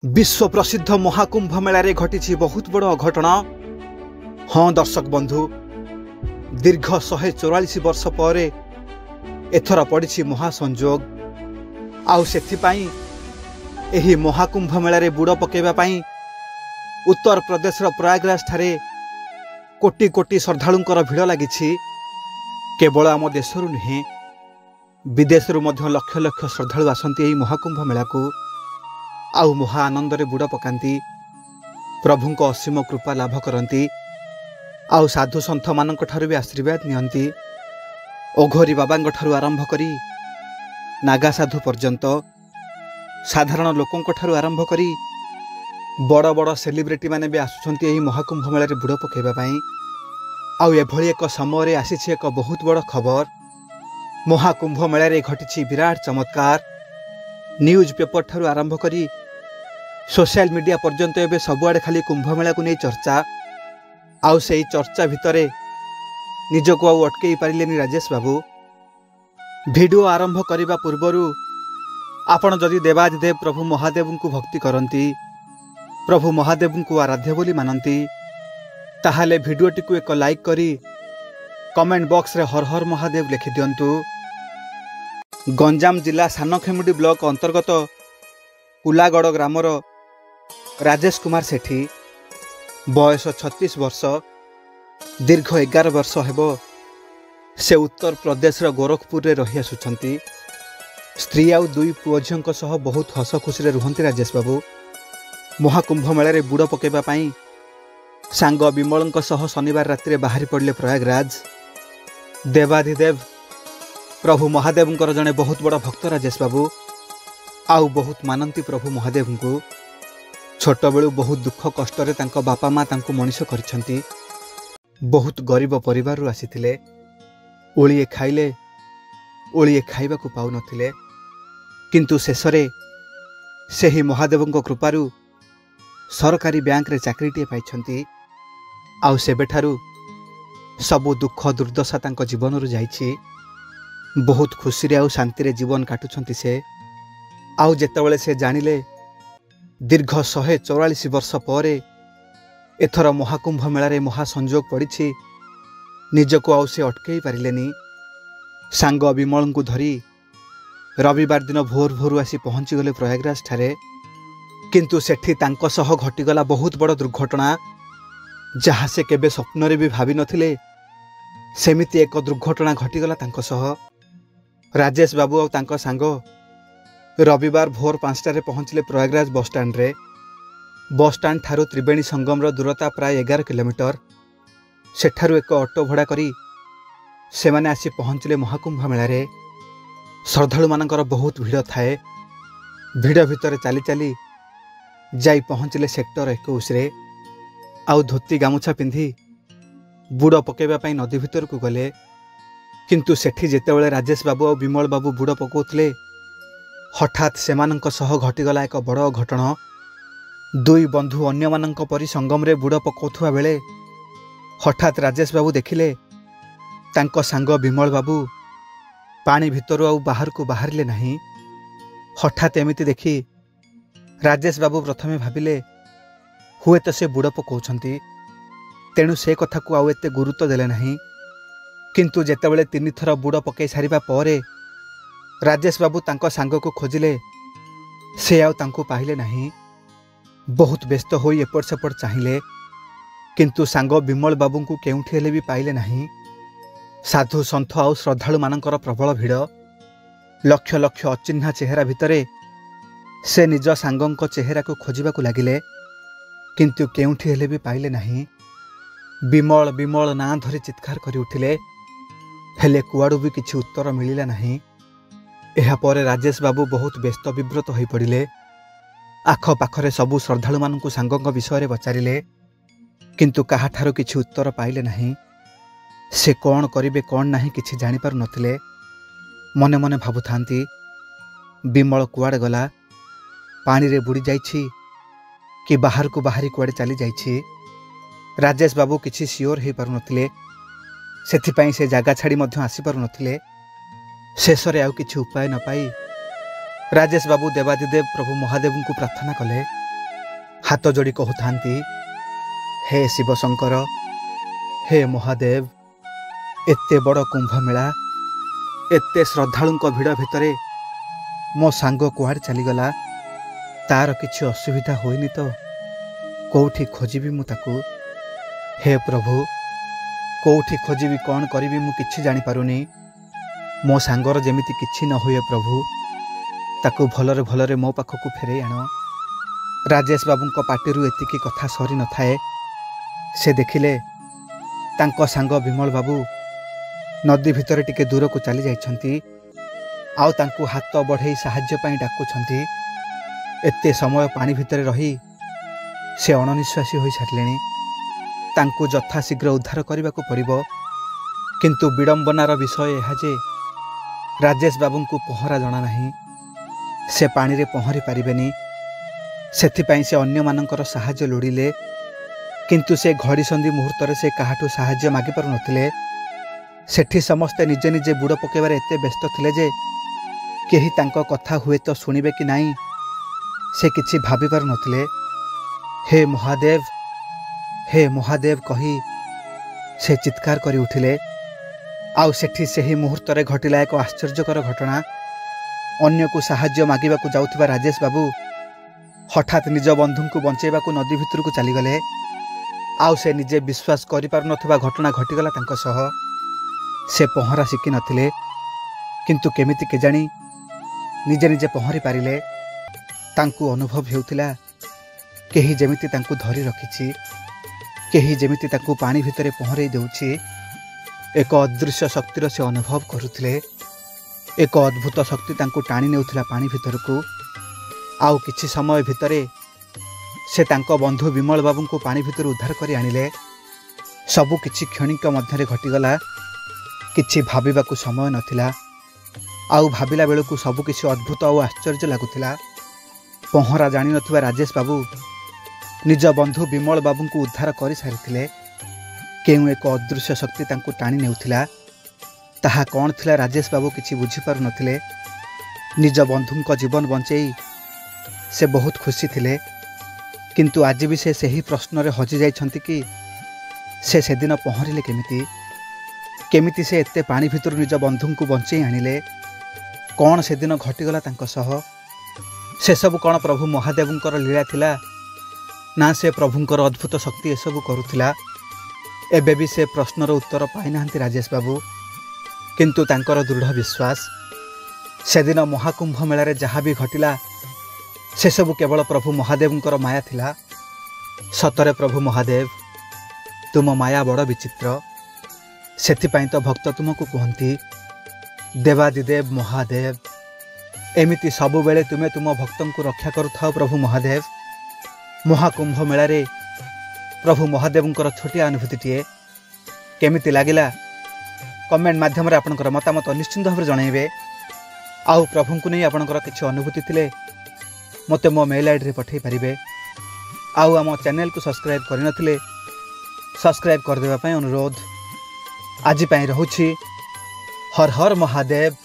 विश्व प्रसिद्ध महाकुंभ मेला घटी बहुत बड़ अघटना। हाँ दर्शक बंधु, दीर्घ 144 वर्ष पर एथर पड़ी महासंजोग। आउ महाकुंभ मेला बुड़ पकड़ाई उत्तर प्रदेश प्रयागराज ठारे कोटी कोटी श्रद्धालुंकर भिड़ लगी। केवल आम देशरू नुहे विदेशरू लक्ष लक्ष श्रद्धालु आसती महाकुंभ मेला को आउ महा आनंद रे बुड़ पकांती, प्रभुंक असीम कृपा लाभ करती, आउ साधु सन्थ मानक ठारु भी आशीर्वाद नियंती। ओघोरी बाबांग ठारु आरंभ करी नागा साधु पर्यंत साधारण लोकंक ठारु आरंभ करी बड़ बड़ सेलिब्रिटी माने भी आसुछंती एही महाकुंभ मेला रे बुड़ पकेबा पई। आउ एभली एक समय रे आसीछि एक बहुत बड़ खबर। महाकुंभ मेला रे घटिछि विराट चमत्कार। न्यूज पेपर ठारु आरंभ करी सोशल मीडिया पर्यंत एबे सबुआडे खाली कुंभ मेला को नहीं चर्चा। आउ से चर्चा भितरे निजको आउ अटकई पारिलेनी राजेश बाबू। वीडियो आरंभ करिबा पूर्वरु आपण जदि देवादिदेव प्रभु महादेव को भक्ति करती, प्रभु महादेव को आराध्य बोली मानती, ताहाले वीडियोटी को एक लाइक करी कमेंट बॉक्स रे हर हर महादेव लिखि दियंतु। गंजाम जिला सानखेमुडी ब्लॉक अंतर्गत कुलागड़ ग्रामर राजेश कुमार सेठी, बयस 36 वर्ष, दीर्घ 11 वर्ष हेबो से उत्तर प्रदेश गोरखपुर रे रही आसुछंती। स्त्री आउ 2 पुओ झियों सह बहुत हस खुशी रे रुहंती राजेश बाबू। महाकुंभ मेला रे बुड़ पकेबा पई सांग विमलंक सह शनिवार राति रे बाहरी पड़ले प्रयागराज। देवाधिदेव प्रभु महादेव जड़े बहुत बड़ भक्त राजेश बाबू। आउ बहुत मानती प्रभु महादेव को। छोट बेलू बहुत दुख कष्ट रे तांको बापा माँ तांको मनीष करिसेंती। बहुत गरीब परिवार रु आसीथिले, ओळिए खाइले ओळिए खाइबा को पाउ नथिले, किंतु शेषरे सेही महादेवंको कृपारु सरकारी बैंक रे चाकरीटे पाइछंती। आउ सेबेठारु सबु दुख दुर्दशा तांको जीवन रु जाइछि। बहुत खुशी रे आउ शांति रे जीवन काटुछंती से। आउ जेतेबेले से जानिले दीर्घ 144 वर्ष पर एथर महाकुंभ मेला रे महासंजोग पड़ी, निजको आउ से अटकई पारिलेनी। सांग विमल को धरी रविवार दिन भोर भोर आसी पहुंची गले प्रयागराज ठारे। किंतु सेठी तांको सह घटीगला बहुत बड़ दुर्घटना, जहाँ से केबे स्वप्न रे भी भावी नथिले सेमिति एक दुर्घटना घटीगला तांको सह। राजेश बाबू और तांको सांग रविवार भोर 5टारे पहुंचले प्रयागराज बस स्टैंड रे। बस स्टैंड ठारू त्रिवेणी संगम दूरता प्राय 11 किलोमीटर। सेठारू एक ऑटो भड़ा करी सेमाने आसी पहुंचले महाकुंभ मेला रे। श्रद्धालु मानकर बहुत भीड़ थाए। भीड़ भितर चली चली जाई पहुंचले सेक्टर 21 रे। आउ धोती गामुछा पिंधि बुड़ पकेबा पई नदी भितर को गले। किंतु सेठी जेतेबेले राजेश बाबू और विमल बाबू बुड़ पकाउथले, हठात सेमानंक सह घटीगला एक बड़ घटना। 2 बंधु अन्य मानंक परी संगम रे बुड़ पकाउथुवा बेले हठात राजेश बाबू देखिले तांको सांग विमल बाबू पानी भितरु आउ बाहर को बाहरिले नहीं। हठात एमिति देखि राजेश बाबू प्रथमे भाबिले हुए तो से बुड़ पकाउछंती, तेणु से कथा को आउ एते गुरुत्व देले नहीं। किंतु जेतेबेले 3 थर बुड़ पकई सारिबा परे राजेश बाबू तांको सांग को खोजिले, से आउ तांको पाइले नहीं। बहुत व्यस्त होई एपट सेपट चाहिए, किंतु सांग विमल बाबू को केउठी हेले भी पाइले नहीं। साधु सन्थ आउ श्रद्धालु मानकर प्रबल भीड़। लक्ष लक्ष अचिन्हा चेहरा भितरे से निज सांगंक चेहरा को खोजिबा को लागिले, किंतु केउठी हेले भी पाइले नहीं। विमल विमल ना धरी चित्कार करि उठिले, हेले कुआडू भी किछि उत्तर मिलिला नहीं। एहा परे राजेश बाबू बहुत व्यस्त विब्रत होई पड़िले। आख पाखरे सबु श्रद्धालु मानकु सांगंक विषय रे पचारिले, किंतु काहाठारु किछि उत्तर पाइले नहीं। से कौन करिबे कौन नहीं किछि जानि पारु नथिले। मने मने भाबुथांती विमल कुआडे गला, पानी रे बुड़ी जाइछि कि बाहर को बाहरी कुआडे चली जाइछि। राजेश बाबू किछि सियोर हे पारु नथिले, सेथिपई से जागा छाड़ी मध्य आसी पारु नथिले। शेषरे आउ किछि उपाय न पाई राजेश बाबू देवादिदेव प्रभु महादेव को प्रार्थना कले। हाथ जोड़ी कहूथांती, हे शिवशंकर, हे महादेव, एते बड़ कुंभ मेला, एते श्रद्धालुंक भिड़ भितरे मो सांग कुआड़ चलीगला, तार किछि असुविधा होइनी तो? कोठी खोजिबी मु ताकू? हे प्रभु, कोठी खोजिबी, कौन करिबी मु किछि जानि पारुनी। मो सांगर जेमिति किछि न हुए प्रभु, ताकू भलरे भलरे मो पाखकू फेरे आण। राजेश बाबूंक पाटिरू एतिकी कथा सरी न थाए। से देखिले तांको सांग विमल बाबू नदी भितर टिके दूर को चली जाइछंती, आउ तांकू हाथ बढ़ई साहाय्य पई डाकुछंती। एते समय पानी भितर रही से अणनिश्वासी होई सारलेनी। तांकू यथाशीघ्र उद्धार करबाकू पड़िबो, किंतु विडंबनार विषय यह जे राजेश बाबूंकू पहरा जणा नाही। से पानी रे पहरी पारिबेनी, सेथिपाई से अन्य मानकर साहाय्य लोड़िले, किंतु से घड़ी संधि मुहूर्त से काहाठू साहाय्य मागी पारु नथिले। सेठी समस्ते निजे निजे बुड़ पकेबार एते व्यस्त थिले जे केही तांको कथा हुए तो सुनिबे कि नाही से किछि भाबी पारु नथिले। हे महादेव, हे महादेव कही से चित्कार करी उठिले। आउ सेठी सेही मुहूर्त रे घटिला एक आश्चर्यकर घटना। अन्य को साहाय्य मागिबाकू जाउथिबा राजेश बाबू हठात निज बंधुंकू बंचेबाकू नदी भितरकू चलीगले। आउ से निजे विश्वास करि पारु नथिबा घटना घटिगला तांको सह। से पहरा शिखि नथिले, किंतु केमिति केजाणी निजे निजे पहरी पारिले। तांकू अनुभव हेउथिला केही जेमिति तांकू धरी रखिछि, केही जेमिति तांकू पानी भितरे पहरे देउछि। एक अदृश्य शक्तिर से अनुभव करुथिले। एक अद्भुत शक्ति तांकू टाणी नेउथिला पानी भितरकू। आउ किछि समय भितरे से तांको बंधु विमल बाबूंकू पानी भितर उद्धार करी आनिले। सबु किछि क्षणिक मध्यरे घटिगला। किछि भाबिबाकू समय नथिला। आउ भाबिला बेलकू सबु किछि अद्भुत और आश्चर्य लागुथिला। पहरा जानि नथिबा राजेश बाबू निज बंधु विमल बाबूंकू उद्धार करि सारिथिले। केउ एक अदृश्य शक्ति तांकू टाणी नेउथिला। ताहा कौन थिला राजेश बाबू किछि बुझी पारु नथिले। निज बंधुंक जीवन बंचेई से बहुत खुशी थिले, किंतु आज भी से सही प्रश्न रे हजि जाइछंती कि से सेदिन पहरिले केमिति, केमिति से एते पानी भितर निज बंधुंकू बंचेई आनिले। कौन सेदिन घटिगला तांको सह? से सब कौन प्रभु महादेवंकर लीला थिला, ना से प्रभुंकर अद्भुत शक्ति एसबू करुथिला? एबे भी से प्रश्नर उत्तर पाई नाहंती राजेश बाबू, किंतु तांकर दृढ़ विश्वास सेदिन महाकुंभ मेला जहाँ भी घटिला से सबू केवल प्रभु महादेवंकर माया थिला। सतरे प्रभु महादेव, तुम माया बड़ विचित्र। सेथिपाई तो भक्त तुमको कहती देवादिदेव महादेव। एमिति सबु बेले तुमे तुम भक्तों को रक्षा करुथाओ प्रभु महादेव। महाकुंभ मेला रे प्रभु महादेवंकर छोटिया अनुभूतिटे केमिति लागिला कमेंट माध्यम रे आपनकर मतामत निश्चिंत भाव जनइबे। आउ प्रभु को नहीं आपनकर किछि अनुभूति थिले मते मो मेल आईडी रे पठै परिबे। आउ आम चैनल को सब्सक्राइब करि नथिले सब्सक्राइब कर देबा पय अनुरोध। आज पय रहउछि हर हर महादेव।